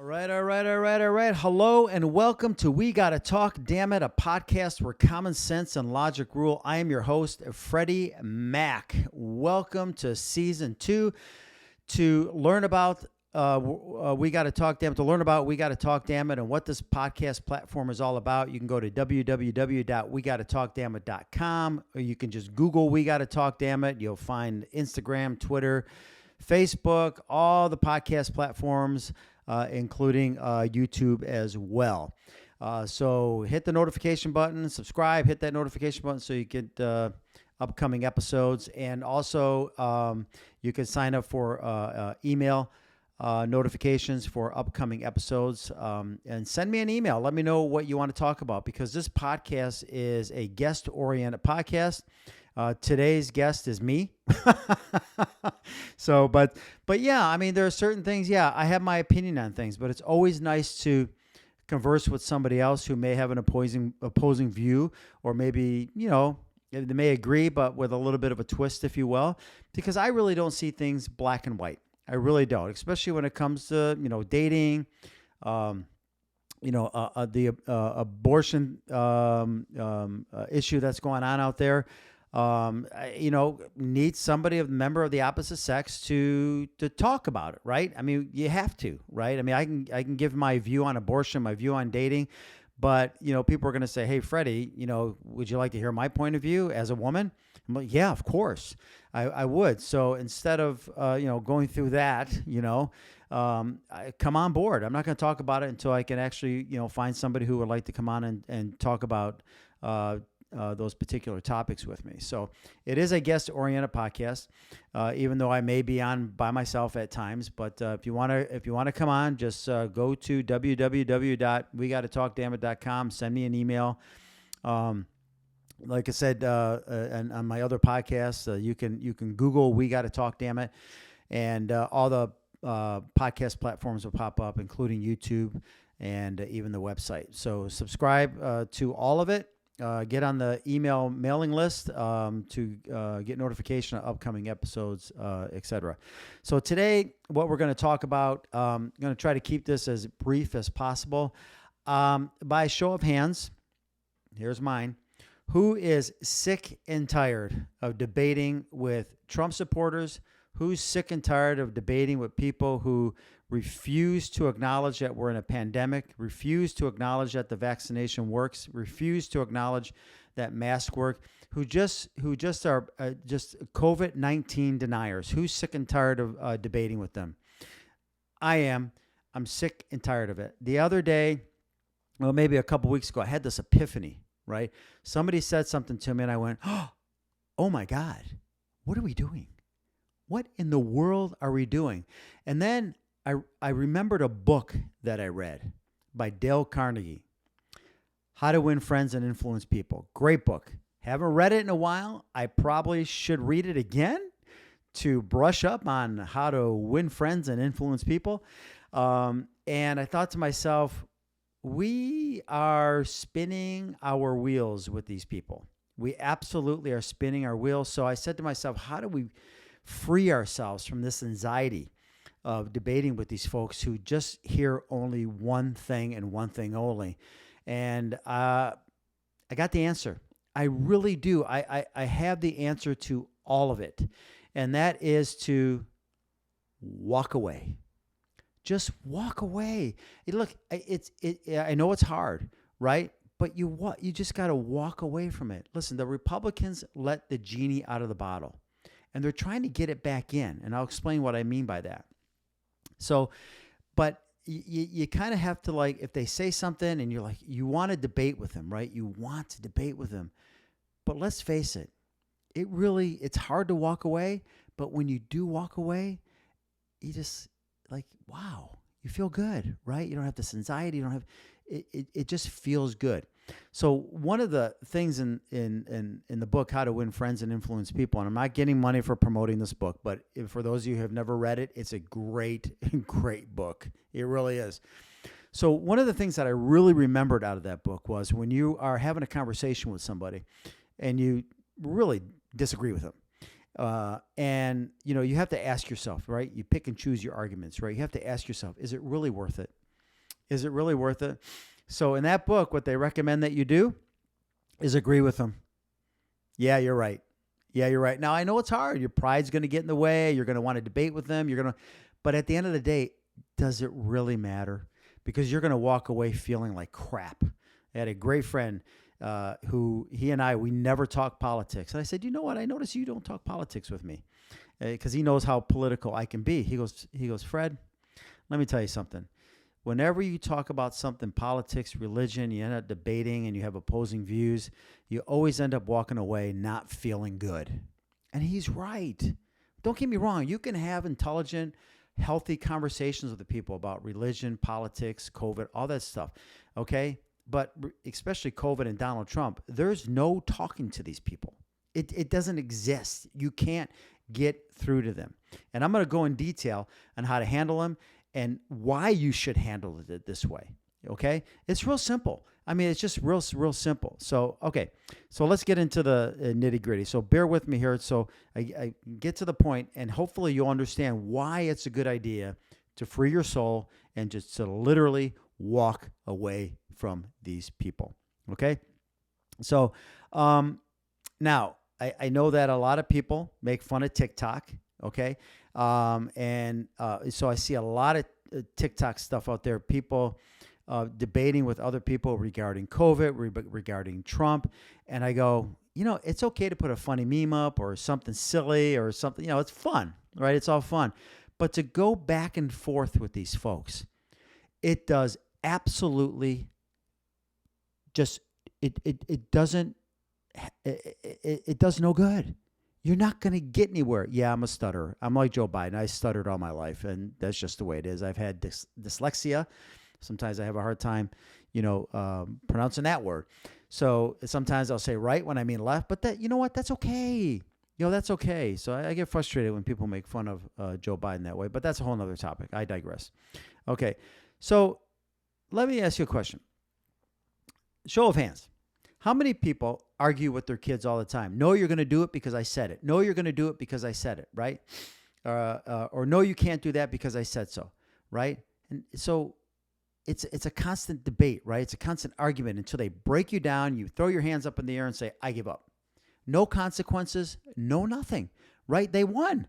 All right. Hello and welcome to We Gotta Talk, Damn It, a podcast where common sense and logic rule. I am your host, Freddy Mak. Welcome to season 2. To learn about We Gotta Talk, Damn It, to learn about We Gotta Talk, Damn It, and what this podcast platform is all about, you can go to www.wegottotalkdammit.com, or you can just Google We Gotta Talk, Damn It. You'll find Instagram, Twitter, Facebook, all the podcast platforms, including YouTube as well. So hit the notification button, subscribe, hit that notification button so you get upcoming episodes. And also you can sign up for email notifications for upcoming episodes, and send me an email. Let me know what you want to talk about, because this podcast is a guest-oriented podcast. Today's guest is me. So, but yeah, I mean, there are certain things. Yeah, I have my opinion on things, but it's always nice to converse with somebody else who may have an opposing view, or maybe, they may agree, but with a little bit of a twist, if you will, because I really don't see things black and white. I really don't, especially when it comes to, dating, the abortion issue that's going on out there. Need somebody, a member of the opposite sex, to talk about it, right? I mean, you have to, right? I mean, I can give my view on abortion, my view on dating, but people are going to say, "Hey, Freddie, would you like to hear my point of view as a woman?" I'm like, "Yeah, of course, I would." So instead of going through that, come on board. I'm not going to talk about it until I can actually find somebody who would like to come on and talk about those particular topics with me. So it is a guest-oriented podcast, even though I may be on by myself at times. But if you want to come on, just go to www.wegottotalkdammit.com. Send me an email. Like I said, and on my other podcasts, you can Google We Gotta Talk, Damn It, and all the podcast platforms will pop up, including YouTube and even the website. So subscribe to all of it. Get on the email mailing list to get notification of upcoming episodes, etc. So today, what we're going to talk about, I'm going to try to keep this as brief as possible. By show of hands, here's mine. Who is sick and tired of debating with Trump supporters? Who's sick and tired of debating with people who refuse to acknowledge that we're in a pandemic, refuse to acknowledge that the vaccination works, refuse to acknowledge that masks work, who just are just COVID-19 deniers? Who's sick and tired of debating with them? I am. I'm sick and tired of it. The other day, well, maybe a couple weeks ago, I had this epiphany, right? Somebody said something to me and I went, "Oh my God, what are we doing? What in the world are we doing?" And then I remembered a book that I read by Dale Carnegie, How to Win Friends and Influence People. Great book. Haven't read it in a while. I probably should read it again to brush up on how to win friends and influence people. And I thought to myself, we are spinning our wheels with these people. We absolutely are spinning our wheels. So I said to myself, how do we free ourselves from this anxiety of debating with these folks who just hear only one thing and one thing only? And I got the answer. I really do. I have the answer to all of it. And that is to walk away. Just walk away. Look, I know it's hard, right? But you just got to walk away from it. Listen, the Republicans let the genie out of the bottle, and they're trying to get it back in. And I'll explain what I mean by that. So, but you kind of have to, like, if they say something and you're like, you want to debate with them, right? You want to debate with them. But let's face it, it's hard to walk away. But when you do walk away, you just like, wow, you feel good, right? You don't have this anxiety. You don't have, it just feels good. So one of the things in the book, How to Win Friends and Influence People, and I'm not getting money for promoting this book, but for those of you who have never read it, it's a great, great book. It really is. So one of the things that I really remembered out of that book was when you are having a conversation with somebody and you really disagree with them, and you have to ask yourself, right? You pick and choose your arguments, right? You have to ask yourself, is it really worth it? Is it really worth it? So in that book, what they recommend that you do is agree with them. Yeah, you're right. Yeah, you're right. Now, I know it's hard. Your pride's going to get in the way. You're going to want to debate with them. But at the end of the day, does it really matter? Because you're going to walk away feeling like crap. I had a great friend who we never talk politics. And I said, you know what? I notice you don't talk politics with me, because he knows how political I can be. He goes, Fred, let me tell you something. Whenever you talk about something, politics, religion, you end up debating and you have opposing views, you always end up walking away not feeling good. And he's right. Don't get me wrong. You can have intelligent, healthy conversations with the people about religion, politics, COVID, all that stuff. Okay? But especially COVID and Donald Trump, there's no talking to these people. It doesn't exist. You can't get through to them. And I'm going to go in detail on how to handle them and why you should handle it this way. Okay? It's real simple. I mean, it's just real simple. So, okay. So let's get into the nitty gritty. So bear with me here. So I get to the point, and hopefully you'll understand why it's a good idea to free your soul and just to literally walk away from these people. Okay? So now I know that a lot of people make fun of TikTok. Okay? So I see a lot of TikTok stuff out there, people debating with other people regarding COVID, regarding Trump. And I go, it's okay to put a funny meme up or something silly or something, it's fun, right? It's all fun. But to go back and forth with these folks, it does absolutely just, it does no good. You're not going to get anywhere. Yeah, I'm a stutterer. I'm like Joe Biden. I stuttered all my life, and that's just the way it is. I've had dyslexia. Sometimes I have a hard time, pronouncing that word. So sometimes I'll say right when I mean left, but that, you know what? That's okay. That's okay. So I get frustrated when people make fun of Joe Biden that way, but that's a whole nother topic. I digress. Okay. So let me ask you a question. Show of hands. How many people argue with their kids all the time? No, you're going to do it because I said it. No, you're going to do it because I said it, right? Or no, you can't do that because I said so, right? And so it's a constant debate, right? It's a constant argument until they break you down. You throw your hands up in the air and say, I give up. No consequences, no nothing, right? They won.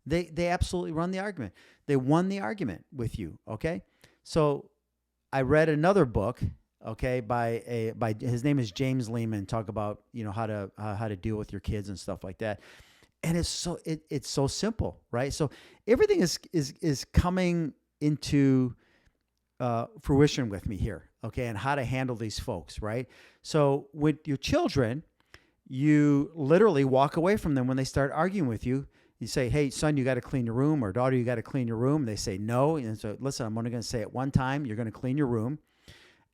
They absolutely won the argument. They won the argument with you, okay? So I read another book, okay, by his name is James Lehman. Talk about how to deal with your kids and stuff like that, and it's so simple, right? So everything is coming into fruition with me here, okay, and how to handle these folks, right? So with your children, you literally walk away from them when they start arguing with you. You say, hey, son, you got to clean your room, or daughter, you got to clean your room. They say no, and so listen, I'm only going to say it one time. You're going to clean your room.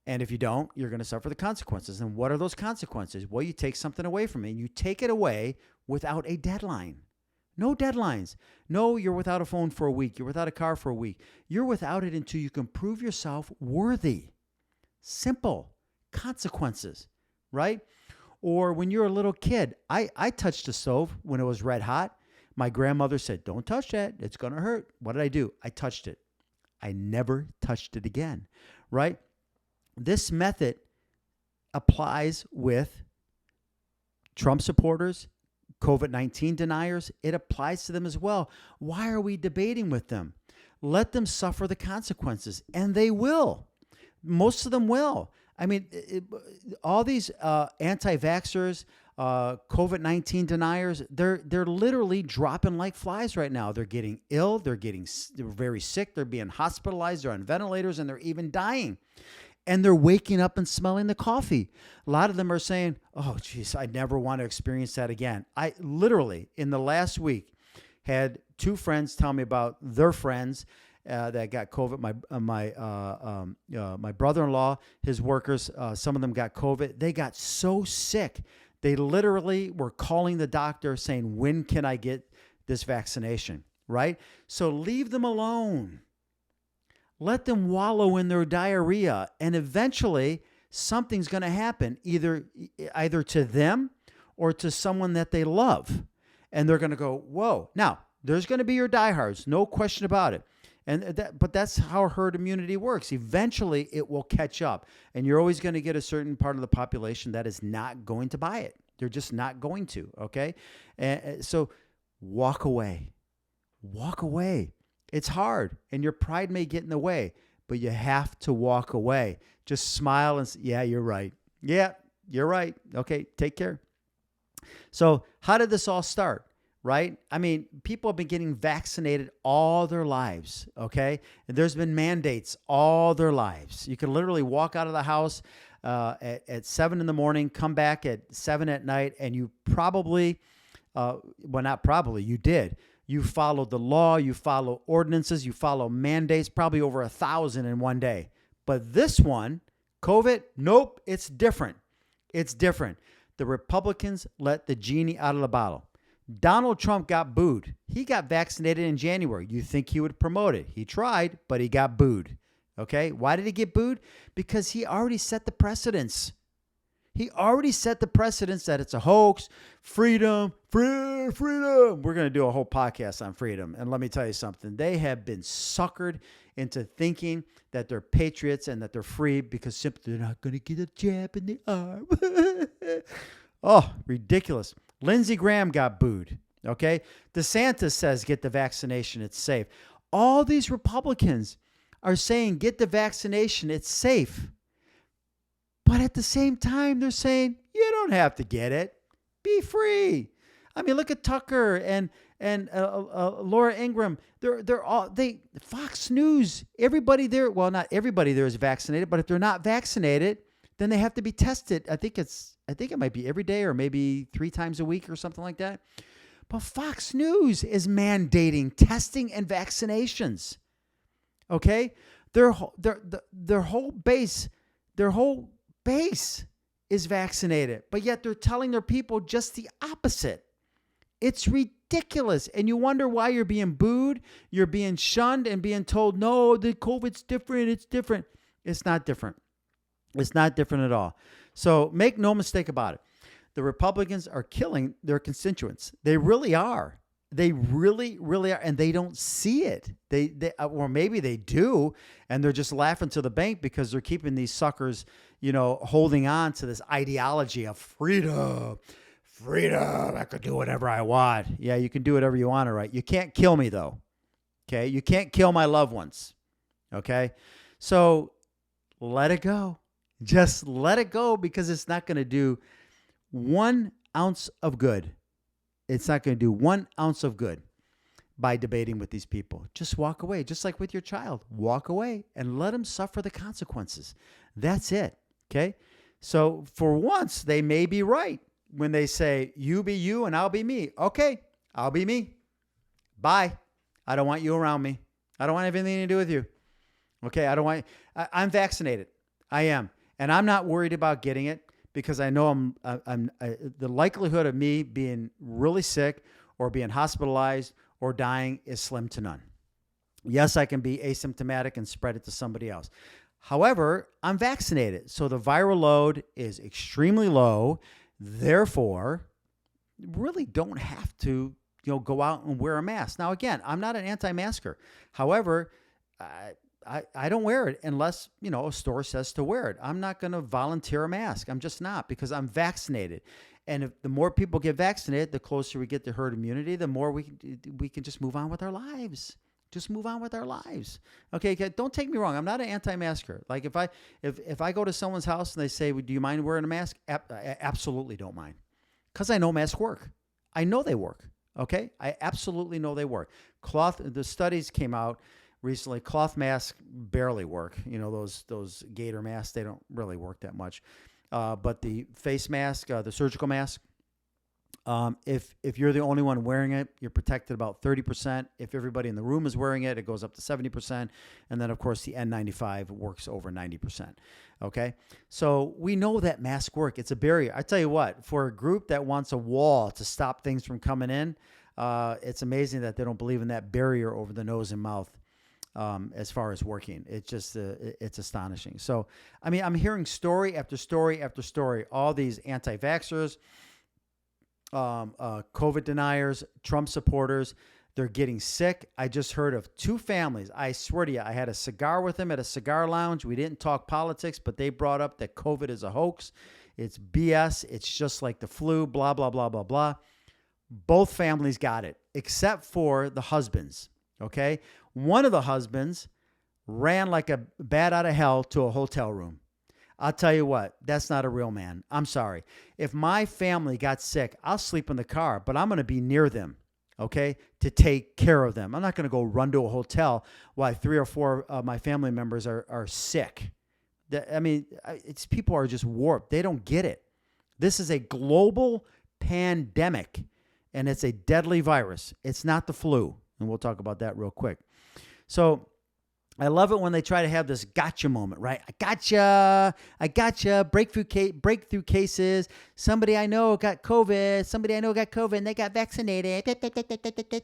And if you don't, you're going to suffer the consequences. And what are those consequences? Well, you take something away from me, and you take it away without a deadline. No deadlines. No, you're without a phone for a week. You're without a car for a week. You're without it until you can prove yourself worthy. Simple. Consequences, right? Or when you're a little kid, I touched the stove when it was red hot. My grandmother said, don't touch that. It's going to hurt. What did I do? I touched it. I never touched it again, right? This method applies with Trump supporters, COVID-19 deniers. It applies to them as well. Why are we debating with them? Let them suffer the consequences, and they will. Most of them will. I mean, all these anti-vaxxers, COVID-19 deniers, they're literally dropping like flies right now. They're getting ill. They're very sick. They're being hospitalized. They're on ventilators, and they're even dying. And they're waking up and smelling the coffee. A lot of them are saying, oh, geez, I never want to experience that again. I literally, in the last week, had two friends tell me about their friends that got COVID. My brother-in-law, his workers, some of them got COVID. They got so sick. They literally were calling the doctor saying, when can I get this vaccination, right? So leave them alone. Let them wallow in their diarrhea, and eventually something's going to happen, either to them or to someone that they love. And they're going to go, whoa. Now, there's going to be your diehards, no question about it. But that's how herd immunity works. Eventually, it will catch up, and you're always going to get a certain part of the population that is not going to buy it. They're just not going to. Okay, and so walk away. Walk away. It's hard, and your pride may get in the way, but you have to walk away. Just smile and say, yeah, you're right. Yeah, you're right. Okay, take care. So how did this all start? Right? I mean, people have been getting vaccinated all their lives, okay? And there's been mandates all their lives. You can literally walk out of the house at 7 in the morning, come back at 7 at night, and you probably, not probably, you did. You followed the law, you follow ordinances, you follow mandates, probably over 1,000 in one day. But this one, COVID, nope, it's different. It's different. The Republicans let the genie out of the bottle. Donald Trump got booed. He got vaccinated in January. You think he would promote it. He tried, but he got booed. Okay? Why did he get booed? Because he already set the precedence. He already set the precedence that it's a hoax, freedom. We're going to do a whole podcast on freedom. And let me tell you something. They have been suckered into thinking that they're patriots and that they're free because simply they're not going to get a jab in the arm. Oh, ridiculous. Lindsey Graham got booed, okay? DeSantis says get the vaccination, it's safe. All these Republicans are saying get the vaccination, it's safe. But at the same time, they're saying you don't have to get it. Be free. I mean, look at Tucker and Laura Ingraham. They Fox News, everybody there, well, not everybody there is vaccinated, but if they're not vaccinated, then they have to be tested. I think it might be every day or maybe 3 times a week or something like that. But Fox News is mandating testing and vaccinations. Okay? Their whole base is vaccinated, but yet they're telling their people just the opposite. It's ridiculous. And you wonder why you're being booed, you're being shunned and being told, no, the COVID's different, it's different. It's not different. It's not different at all. So make no mistake about it. The Republicans are killing their constituents. They really are. They really, really are. And they don't see it. Or maybe they do. And they're just laughing to the bank because they're keeping these suckers, holding on to this ideology of freedom. Freedom. I could do whatever I want. Yeah, you can do whatever you want, all right? You can't kill me, though. Okay? You can't kill my loved ones. Okay? So let it go. Just let it go because it's not going to do 1 ounce of good. It's not going to do 1 ounce of good by debating with these people. Just walk away. Just like with your child. Walk away and let them suffer the consequences. That's it. Okay? So for once, they may be right when they say, you be you and I'll be me. Okay, I'll be me. Bye. I don't want you around me. I don't want anything to do with you. Okay, I'm vaccinated. I am. And I'm not worried about getting it because I know the likelihood of me being really sick or being hospitalized or dying is slim to none. Yes, I can be asymptomatic and spread it to somebody else. However, I'm vaccinated. So the viral load is extremely low. Therefore, really don't have to, go out and wear a mask. Now, again, I'm not an anti-masker. However, I don't wear it unless, a store says to wear it. I'm not going to volunteer a mask. I'm just not because I'm vaccinated. And if the more people get vaccinated, the closer we get to herd immunity, the more we can just move on with our lives. Just move on with our lives. Okay, don't take me wrong. I'm not an anti-masker. Like if I go to someone's house and they say, do you mind wearing a mask? I absolutely don't mind because I know masks work. I know they work. Okay, I absolutely know they work. The studies came out recently. Cloth masks barely work. Those gator masks, they don't really work that much. But the face mask, the surgical mask, if you're the only one wearing it, you're protected about 30%. If everybody in the room is wearing it, it goes up to 70%. And then, of course, the N95 works over 90%. Okay? So we know that masks work. It's a barrier. I tell you what, for a group that wants a wall to stop things from coming in, it's amazing that they don't believe in that barrier over the nose and mouth. As far as working, it's just it's astonishing. So, I mean, I'm hearing story after story after story. All these anti-vaxxers, COVID deniers, Trump supporters, They're getting sick. I just heard of 2 families. I swear to you, I had a cigar with them at a cigar lounge. We didn't talk politics, but they brought up that COVID is a hoax. It's BS. It's just like the flu, blah, blah, blah, blah, blah. Both families got it, except for the husbands, okay? One of the husbands ran like a bat out of hell to a hotel room. I'll tell you what, that's not a real man. I'm sorry. If my family got sick, I'll sleep in the car, but I'm going to be near them, okay, to take care of them. I'm not going to go run to a hotel while 3 or 4 of my family members are sick. I mean, people are just warped. They don't get it. This is a global pandemic, and it's a deadly virus. It's not the flu, and we'll talk about that real quick. So I love it when they try to have this gotcha moment, right? I gotcha, breakthrough cases. Somebody I know got COVID, and they got vaccinated.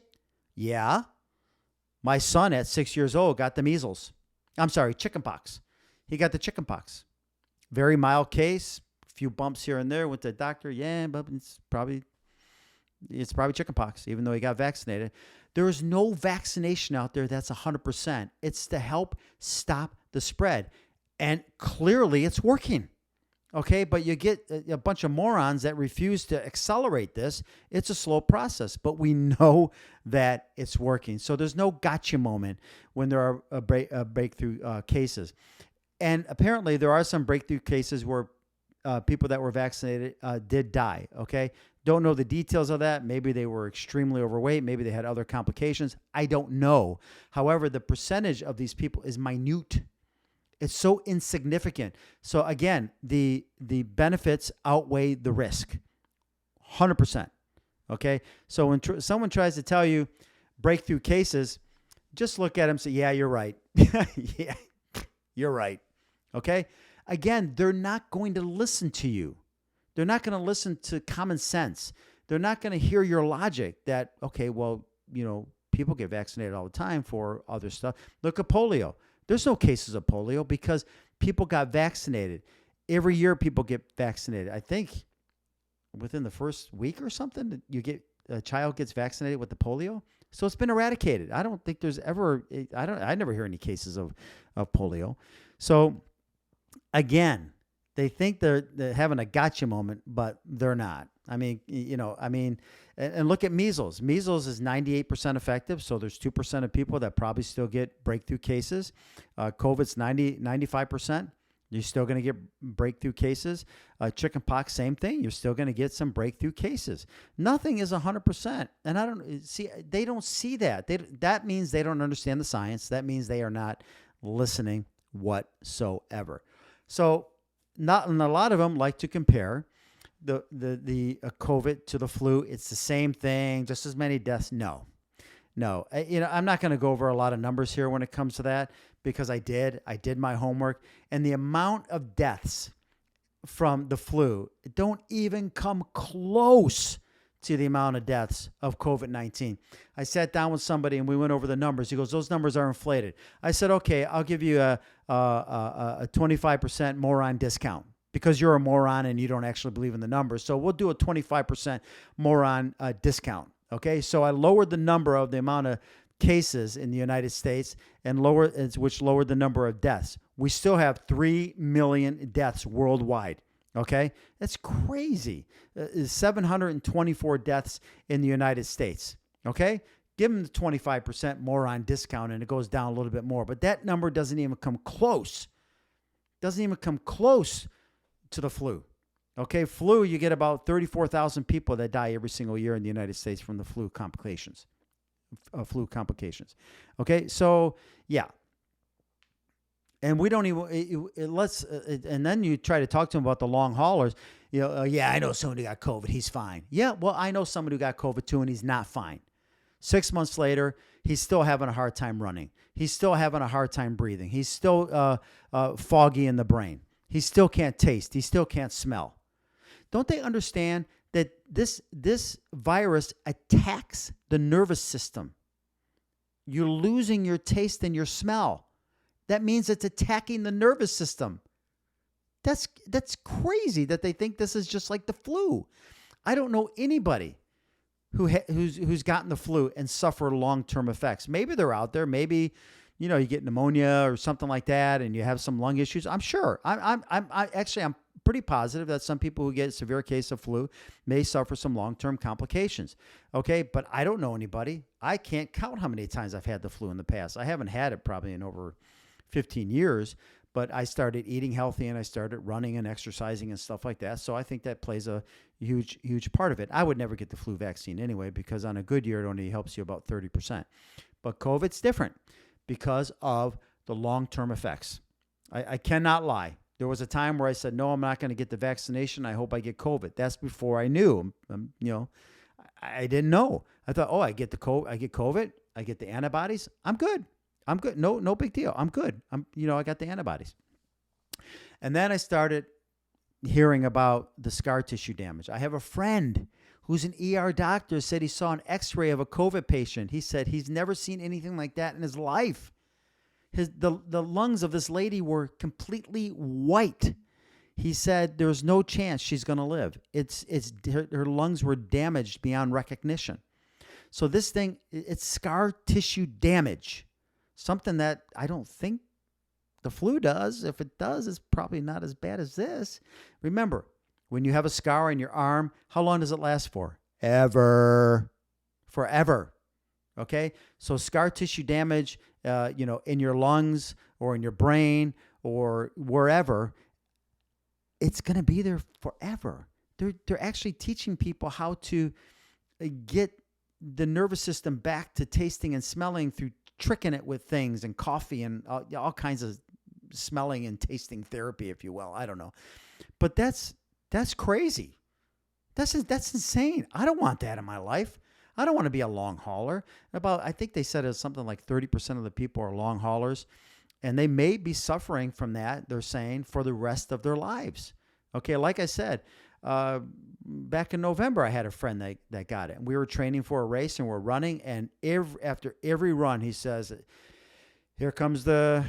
Yeah. My son at 6 years old got the measles. Chickenpox. He got the chickenpox. Very mild case, a few bumps here and there. Went to the doctor. Yeah, but it's probably chickenpox, even though he got vaccinated. There is no vaccination out there that's 100%. It's to help stop the spread. And clearly it's working. Okay, but you get a bunch of morons that refuse to accelerate this. It's a slow process, but we know that it's working. So there's no gotcha moment when there are breakthrough cases. And apparently there are some breakthrough cases where people that were vaccinated did die, okay? Don't know the details of that. Maybe they were extremely overweight. Maybe they had other complications. I don't know. However, the percentage of these people is minute. It's so insignificant. So again, the benefits outweigh the risk, 100%. Okay? So when someone tries to tell you breakthrough cases, just look at them and say, yeah, you're right. Yeah, you're right. Okay? Again, they're not going to listen to you. They're not going to listen to common sense. They're not going to hear your logic that, okay, well, people get vaccinated all the time for other stuff. Look at polio. There's no cases of polio because people got vaccinated. Every year people get vaccinated. I think within the first week or something, a child gets vaccinated with the polio. So it's been eradicated. I don't think there's ever, I never hear any cases of polio. So again, they think they're having a gotcha moment, but they're not. And look at measles. Measles is 98% effective, so there's 2% of people that probably still get breakthrough cases. COVID's 95%. You're still going to get breakthrough cases. Chickenpox, same thing. You're still going to get some breakthrough cases. Nothing is 100%. And they don't see that. That means they don't understand the science. That means they are not listening whatsoever. So, and a lot of them like to compare the COVID to the flu. It's the same thing, just as many deaths. No. I'm not going to go over a lot of numbers here when it comes to that because I did my homework, and the amount of deaths from the flu don't even come close to the amount of deaths of COVID-19. I sat down with somebody and we went over the numbers. He goes, those numbers are inflated. I said, okay, I'll give you a 25% moron discount because you're a moron and you don't actually believe in the numbers. So we'll do a 25% moron discount. Okay. So I lowered the number of the amount of cases in the United States which lowered the number of deaths. We still have 3 million deaths worldwide. Okay, that's crazy. 724 deaths in the United States. Okay, give them the 25% moron discount and it goes down a little bit more. But that number doesn't even come close. Doesn't even come close to the flu. Okay, flu, you get about 34,000 people that die every single year in the United States from the flu complications. Okay, so yeah. And we don't even, and then you try to talk to them about the long haulers. Yeah, I know someone who got COVID. He's fine. Yeah, well, I know someone who got COVID too, and he's not fine. 6 months later, he's still having a hard time running. He's still having a hard time breathing. He's still foggy in the brain. He still can't taste. He still can't smell. Don't they understand that this virus attacks the nervous system? You're losing your taste and your smell. That means it's attacking the nervous system. That's crazy that they think this is just like the flu. I don't know anybody who's gotten the flu and suffer long-term effects. Maybe they're out there. Maybe, you get pneumonia or something like that, and you have some lung issues. I'm sure. I'm pretty positive that some people who get a severe case of flu may suffer some long-term complications. Okay, but I don't know anybody. I can't count how many times I've had the flu in the past. I haven't had it probably in over 15 years, but I started eating healthy and I started running and exercising and stuff like that. So I think that plays a huge part of it. I would never get the flu vaccine anyway, because on a good year, it only helps you about 30%. But COVID's different because of the long-term effects. I cannot lie. There was a time where I said, no, I'm not going to get the vaccination. I hope I get COVID. That's before I knew. I didn't know. I thought, I get COVID. I get the antibodies. I'm good. No big deal. I'm good. I got the antibodies. And then I started hearing about the scar tissue damage. I have a friend who's an ER doctor, said he saw an x-ray of a COVID patient. He said he's never seen anything like that in his life. The lungs of this lady were completely white. He said there's no chance she's going to live. Her lungs were damaged beyond recognition. So this thing, it's scar tissue damage, something that I don't think the flu does. If it does, it's probably not as bad as this. Remember, when you have a scar on your arm, how long does it last for? Forever. Okay? So scar tissue damage, in your lungs or in your brain or wherever, it's going to be there forever. They're actually teaching people how to get the nervous system back to tasting and smelling through tricking it with things and coffee and all kinds of smelling and tasting therapy, if you will. I don't know. But that's crazy. That's insane. I don't want that in my life. I don't want to be a long hauler. I think they said it's something like 30% of the people are long haulers, and they may be suffering from that, they're saying, for the rest of their lives. Okay, like I said, back in November, I had a friend that got it. And we were training for a race, and we're running, and after every run, he says, here comes the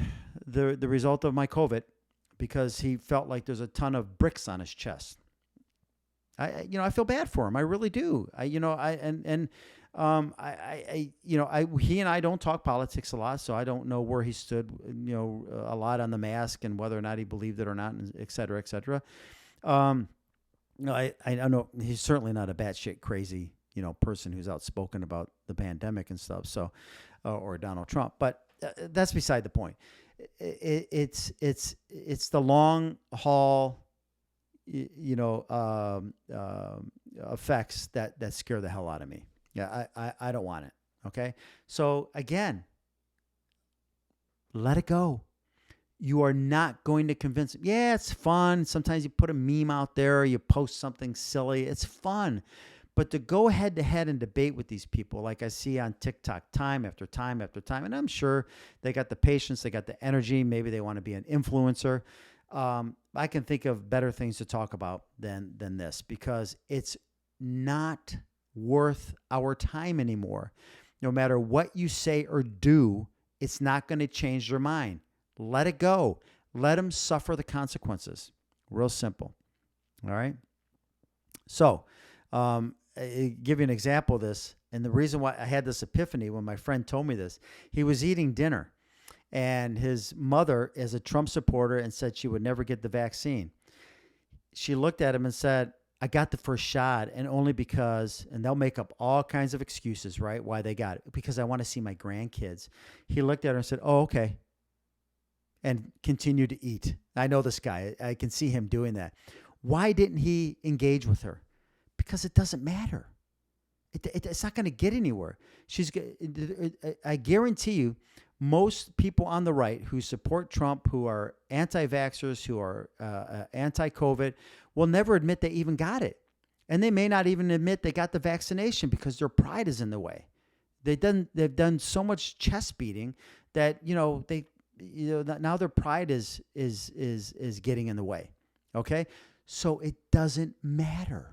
result of my COVID, because he felt like there's a ton of bricks on his chest. I feel bad for him. I really do. He and I don't talk politics a lot, so I don't know where he stood, a lot on the mask and whether or not he believed it or not, et cetera, et cetera. I know he's certainly not a batshit crazy, person who's outspoken about the pandemic and stuff. So, or Donald Trump, but that's beside the point. It's the long haul, effects that scare the hell out of me. Yeah, I don't want it. Okay. So again, let it go. You are not going to convince them. Yeah, it's fun. Sometimes you put a meme out there, or you post something silly. It's fun. But to go head to head and debate with these people, like I see on TikTok time after time after time, and I'm sure they got the patience, they got the energy, maybe they want to be an influencer. I can think of better things to talk about than this, because it's not worth our time anymore. No matter what you say or do, it's not going to change their mind. Let it go. Let them suffer the consequences. Real simple. All right. So, I'll give you an example of this. And the reason why I had this epiphany when my friend told me this, he was eating dinner, and his mother is a Trump supporter and said she would never get the vaccine. She looked at him and said, I got the first shot, and only because, and they'll make up all kinds of excuses, right, why they got it, because I want to see my grandkids. He looked at her and said, oh, okay, and continued to eat. I know this guy. I can see him doing that. Why didn't he engage with her? Because it doesn't matter. It's not going to get anywhere. I guarantee you, most people on the right who support Trump, who are anti-vaxxers, who are anti-COVID, will never admit they even got it. And they may not even admit they got the vaccination because their pride is in the way. They've done so much chest beating that, now their pride is getting in the way. Okay? So it doesn't matter.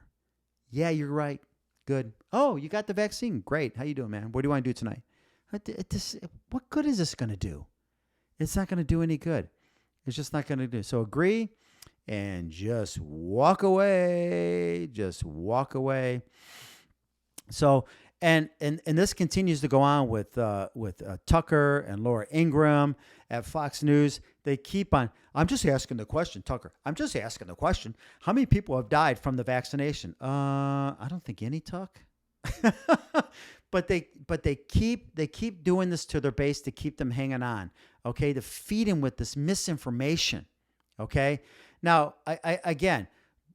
Yeah, you're right. Good. Oh, you got the vaccine. Great. How you doing, man? What do you want to do tonight? What good is this going to do? It's not going to do any good. It's just not going to do. So agree and just walk away. Just walk away. So, and this continues to go on with Tucker and Laura Ingraham at Fox News. They keep on. I'm just asking the question, Tucker. I'm just asking the question. How many people have died from the vaccination? I don't think any, Tuck. but they keep doing this to their base to keep them hanging on. Okay, to feed them with this misinformation. Okay, now I again.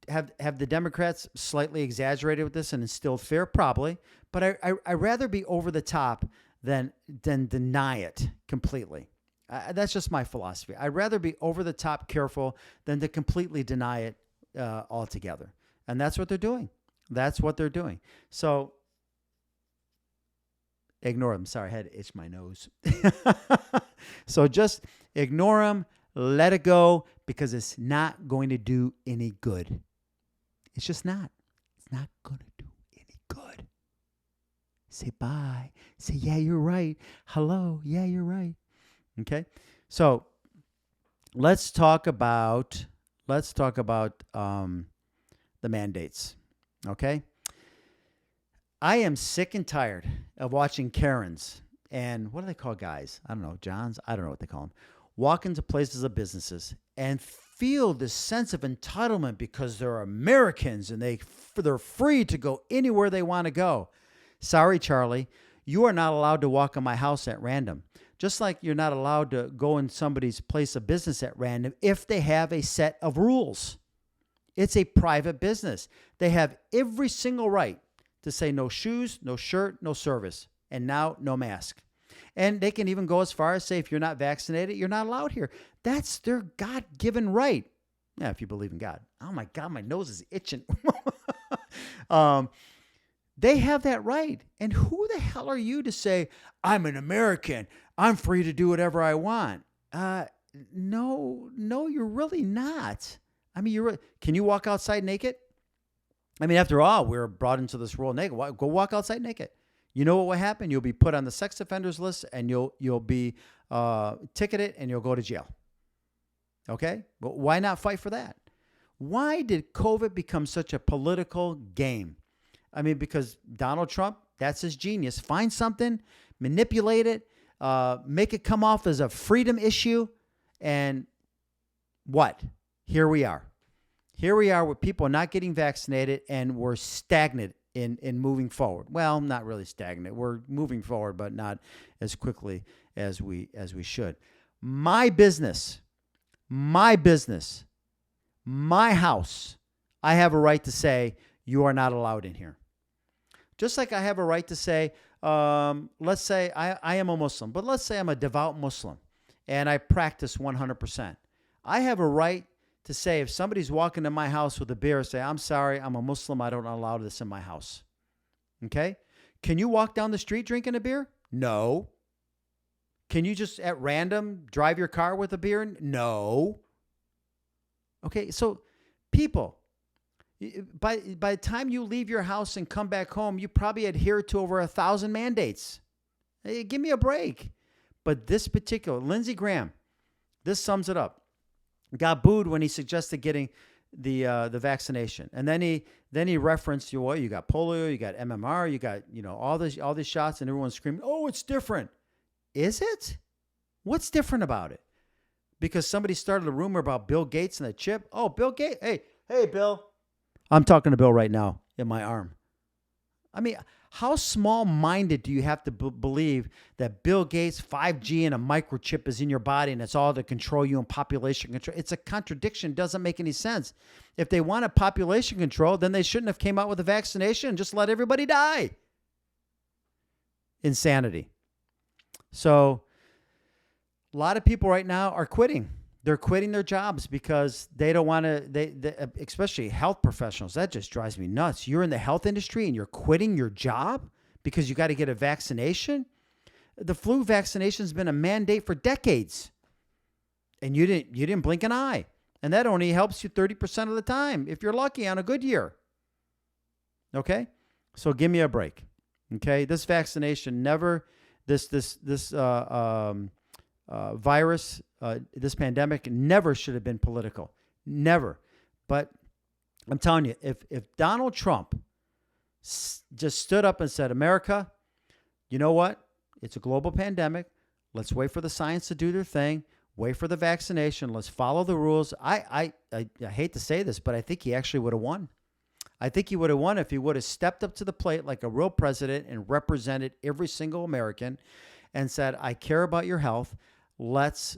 Have the Democrats slightly exaggerated with this and instilled fear? Probably. But I rather be over the top than deny it completely. That's just my philosophy. I'd rather be over the top careful than to completely deny it altogether. And that's what they're doing. That's what they're doing. So ignore them. Sorry, I had to itch my nose. So just ignore them. Let it go, because it's not going to do any good. It's just not. It's not going to do any good. Say bye. Say, yeah, you're right. Hello. Yeah, you're right. Okay. So let's talk about the mandates. Okay. I am sick and tired of watching Karens and what do they call guys? I don't know. Johns. I don't know what they call them. Walk into places of businesses and feel this sense of entitlement because they're Americans and they're free to go anywhere they want to go. Sorry, Charlie, you are not allowed to walk in my house at random. Just like you're not allowed to go in somebody's place of business at random if they have a set of rules. It's a private business. They have every single right to say no shoes, no shirt, no service, and now no mask. And they can even go as far as say, if you're not vaccinated, you're not allowed here. That's their God-given right. Yeah, if you believe in God. Oh, my God, my nose is itching. They have that right. And who the hell are you to say, I'm an American, I'm free to do whatever I want? No, you're really not. I mean, can you walk outside naked? I mean, after all, we're brought into this world naked. Go walk outside naked. You know what will happen? You'll be put on the sex offenders list, and you'll be ticketed, and you'll go to jail. Okay? But why not fight for that? Why did COVID become such a political game? I mean, because Donald Trump, that's his genius. Find something, manipulate it, make it come off as a freedom issue, and what? Here we are. Here we are with people not getting vaccinated, and we're stagnant in moving forward. Well, not really stagnant. We're moving forward, but not as quickly as we should. My business, my house, I have a right to say you are not allowed in here. Just like I have a right to say, let's say I am a Muslim, but let's say I'm a devout Muslim and I practice 100%. I have a right to say, if somebody's walking in my house with a beer, say, I'm sorry, I'm a Muslim, I don't allow this in my house. Okay? Can you walk down the street drinking a beer? No. Can you just at random drive your car with a beer? No. Okay, so people, by the time you leave your house and come back home, you probably adhere to over 1,000 mandates. Hey, give me a break. But this particular, Lindsey Graham, this sums it up. Got booed when he suggested getting the vaccination, and then he referenced, you got polio, you got MMR, you got all these shots, and everyone's screaming, oh, it's different. Is it? What's different about it? Because somebody started a rumor about Bill Gates and the chip. Oh, Bill Gates. Hey, Bill. I'm talking to Bill right now in my arm. I mean, how small-minded do you have to believe that Bill Gates, 5G, and a microchip is in your body and it's all to control you and population control? It's a contradiction. It doesn't make any sense. If they wanted population control, then they shouldn't have came out with a vaccination and just let everybody die. Insanity. So a lot of people right now are quitting. They're quitting their jobs because they don't want to, especially health professionals. That just drives me nuts. You're in the health industry and you're quitting your job because you got to get a vaccination. The flu vaccination has been a mandate for decades. And you didn't blink an eye. And that only helps you 30% of the time, if you're lucky, on a good year. Okay? So give me a break. Okay? This vaccination this virus, this pandemic never should have been political. Never. But I'm telling you, if Donald Trump just stood up and said, America, you know what? It's a global pandemic. Let's wait for the science to do their thing. Wait for the vaccination. Let's follow the rules. I hate to say this, but I think he actually would have won. I think he would have won if he would have stepped up to the plate like a real president and represented every single American and said, I care about your health. Let's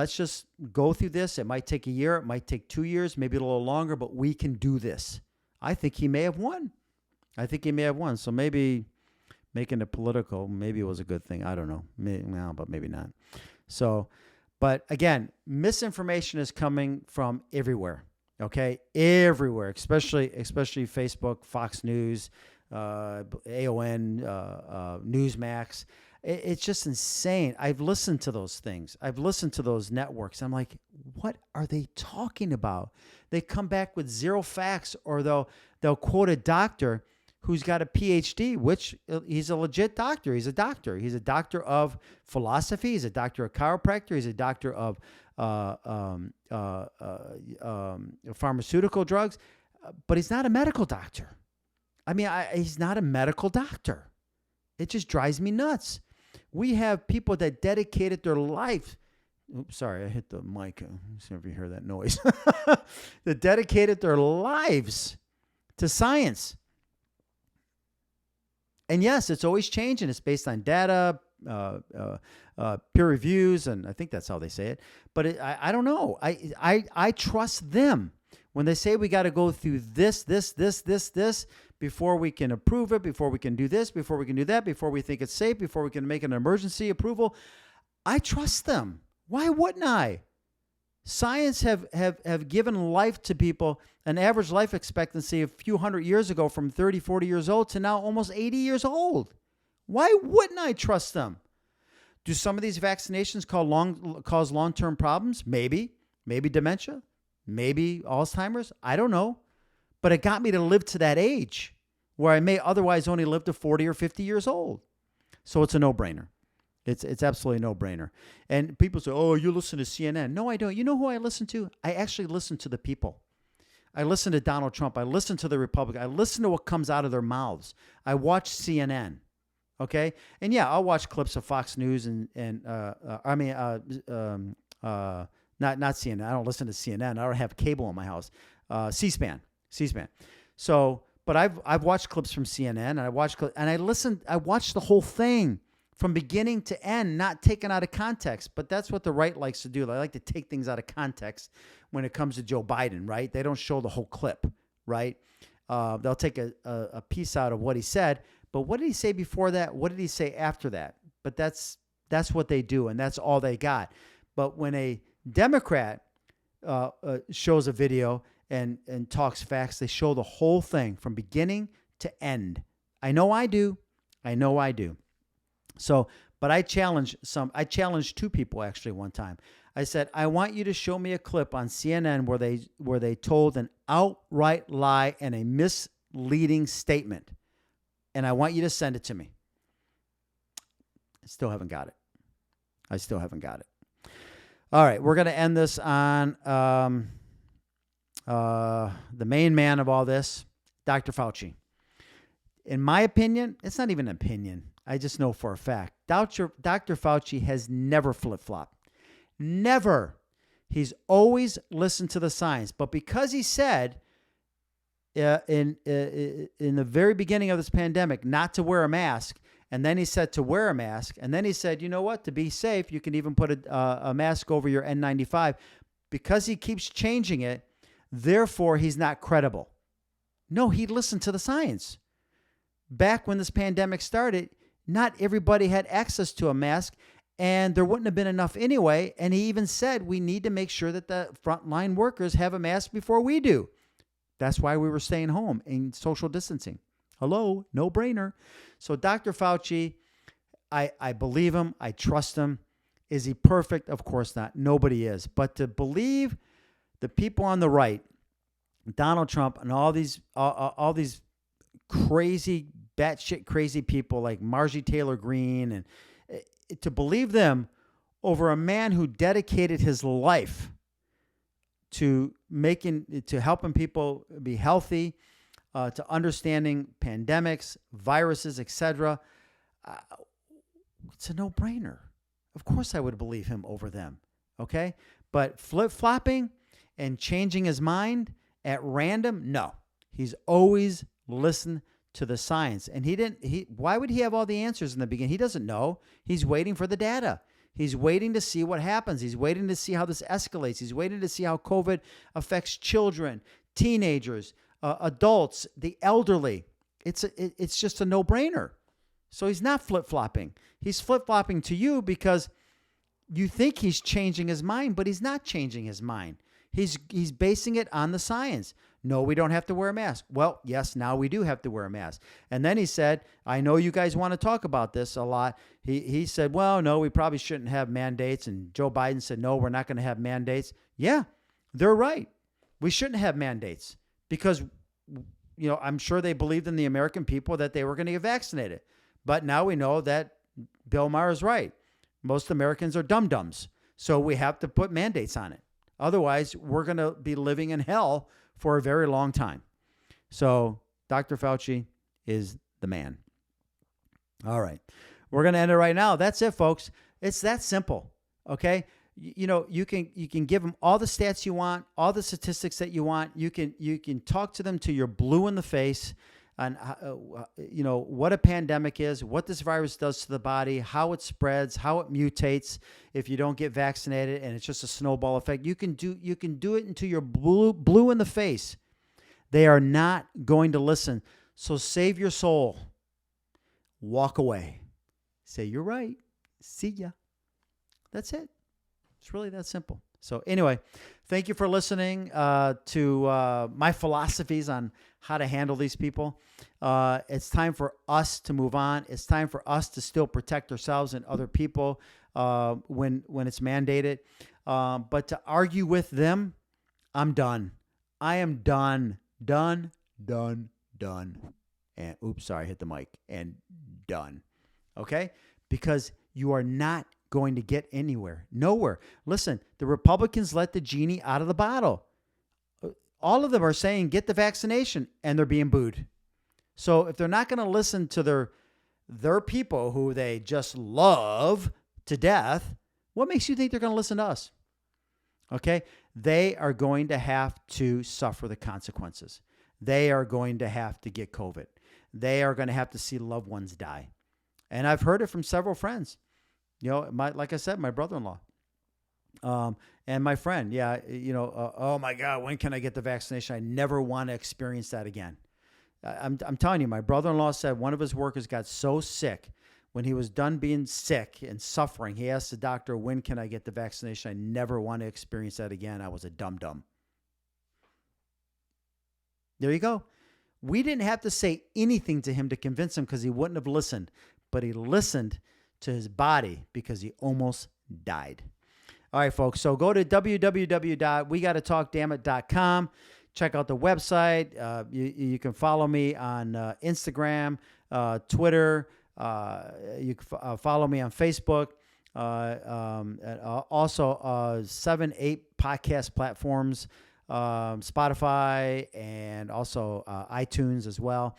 just go through this. It might take a year. It might take 2 years, maybe a little longer, but we can do this. I think he may have won. So maybe making it political, maybe it was a good thing. I don't know. But maybe not. So, but again, misinformation is coming from everywhere. Okay, everywhere, especially Facebook, Fox News, AON, Newsmax. It's just insane. I've listened to those things. I've listened to those networks. I'm like, what are they talking about? They come back with zero facts, or they'll quote a doctor who's got a PhD, which he's a legit doctor. He's a doctor. He's a doctor of philosophy. He's a doctor of chiropractor. He's a doctor of pharmaceutical drugs, but he's not a medical doctor. I mean, he's not a medical doctor. It just drives me nuts. We have people that dedicated their life. Oops, sorry, I hit the mic. See if you hear that noise. That dedicated their lives to science. And yes, it's always changing. It's based on data, peer reviews, and I think that's how they say it. But I don't know. I trust them when they say we got to go through this before we can approve it, before we can do this, before we can do that, before we think it's safe, before we can make an emergency approval. I trust them. Why wouldn't I? Science have given life to people, an average life expectancy a few hundred years ago from 30, 40 years old to now almost 80 years old. Why wouldn't I trust them? Do some of these vaccinations cause long-term problems? Maybe dementia, maybe Alzheimer's. I don't know. But it got me to live to that age where I may otherwise only live to 40 or 50 years old. So it's a no-brainer. It's absolutely a no-brainer. And people say, oh, you listen to CNN. No, I don't. You know who I listen to? I actually listen to the people. I listen to Donald Trump. I listen to the Republicans. I listen to what comes out of their mouths. I watch CNN. Okay? And yeah, I'll watch clips of Fox News not CNN. I don't listen to CNN. I don't have cable in my house. C-SPAN. So, but I've watched clips from CNN, and I watched the whole thing from beginning to end, not taken out of context. But that's what the right likes to do. They like to take things out of context when it comes to Joe Biden, right? They don't show the whole clip, right? They'll take a piece out of what he said, but what did he say before that? What did he say after that? But that's what they do, and that's all they got. But when a Democrat shows a video and talks facts, they show the whole thing from beginning to end. I know I do. So, but I challenged two people actually one time. I said, I want you to show me a clip on CNN where they told an outright lie and a misleading statement. And I want you to send it to me. I still haven't got it. All right, we're going to end this on the main man of all this, Dr. Fauci. In my opinion, it's not even an opinion. I just know for a fact. Dr. Fauci has never flip-flopped. Never. He's always listened to the science. But because he said in the very beginning of this pandemic not to wear a mask, and then he said to wear a mask, and then he said, you know what, to be safe, you can even put a mask over your N95. Because he keeps changing it, therefore he's not credible. No, he listened to the science. Back when this pandemic started, not everybody had access to a mask, and there wouldn't have been enough anyway. And he even said we need to make sure that the frontline workers have a mask before we do. That's why we were staying home and social distancing. Hello, no brainer. So Dr. Fauci, I believe him. I trust him. Is he perfect? Of course not. Nobody is. But to believe the people on the right, Donald Trump and all these crazy, batshit crazy people like Marjorie Taylor Greene, and to believe them over a man who dedicated his life to helping people be healthy, to understanding pandemics, viruses, etc., it's a no-brainer. Of course I would believe him over them, okay? But flip-flopping and changing his mind at random, no. He's always listened to the science. And why would he have all the answers in the beginning? He doesn't know. He's waiting for the data. He's waiting to see what happens. He's waiting to see how this escalates. He's waiting to see how COVID affects children, teenagers, adults, the elderly. It's just a no-brainer. So he's not flip-flopping. He's flip-flopping to you because you think he's changing his mind, but he's not changing his mind. He's basing it on the science. No, we don't have to wear a mask. Well, yes, now we do have to wear a mask. And then he said, I know you guys want to talk about this a lot. He said, well, no, we probably shouldn't have mandates. And Joe Biden said, no, we're not going to have mandates. Yeah, they're right. We shouldn't have mandates because, I'm sure they believed in the American people that they were going to get vaccinated. But now we know that Bill Maher is right. Most Americans are dum-dums. So we have to put mandates on it. Otherwise, we're going to be living in hell for a very long time. So Dr. Fauci is the man. All right. We're going to end it right now. That's it, folks. It's that simple. Okay. You can give them all the stats you want, all the statistics that you want. You can talk to them till you're blue in the face on what a pandemic is, what this virus does to the body, how it spreads, how it mutates if you don't get vaccinated, and it's just a snowball effect. You can do it until you're blue in the face. They are not going to listen. So save your soul. Walk away. Say, you're right. See ya. That's it. It's really that simple. So anyway, thank you for listening to my philosophies on how to handle these people. It's time for us to move on. It's time for us to still protect ourselves and other people when it's mandated. But to argue with them, I'm done. I am done. Done. And oops, sorry, I hit the mic. And done. Okay? Because you are not going to get anywhere. Nowhere. Listen, the Republicans let the genie out of the bottle. All of them are saying, get the vaccination, and they're being booed. So if they're not going to listen to their people who they just love to death, what makes you think they're going to listen to us? Okay? They are going to have to suffer the consequences. They are going to have to get COVID. They are going to have to see loved ones die. And I've heard it from several friends. Like I said, my brother-in-law and my friend. Yeah, oh my God, when can I get the vaccination? I never want to experience that again. I'm telling you, my brother-in-law said one of his workers got so sick when he was done being sick and suffering. He asked the doctor, when can I get the vaccination? I never want to experience that again. I was a dum-dum. There you go. We didn't have to say anything to him to convince him because he wouldn't have listened, but he listened to his body because he almost died. All right, folks. So go to www.wegottotalkdammit.com. Check out the website. You can follow me on Instagram, Twitter. You can follow me on Facebook. Also, 7-8 podcast platforms, Spotify, and also iTunes as well.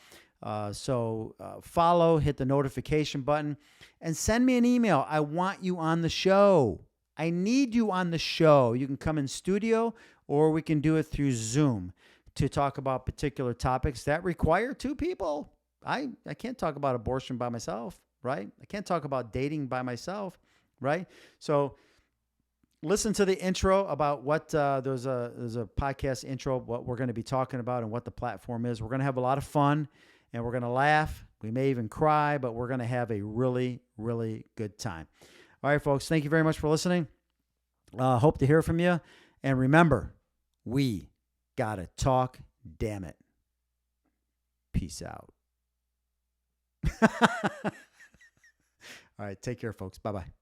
So follow, hit the notification button, and send me an email. I want you on the show. I need you on the show. You can come in studio, or we can do it through Zoom to talk about particular topics that require two people. I can't talk about abortion by myself, right? I can't talk about dating by myself, right? So listen to the intro about what there's a podcast intro, what we're going to be talking about and what the platform is. We're going to have a lot of fun. And we're going to laugh. We may even cry, but we're going to have a really, really good time. All right, folks. Thank you very much for listening. Hope to hear from you. And remember, we got to talk, damn it. Peace out. All right. Take care, folks. Bye-bye.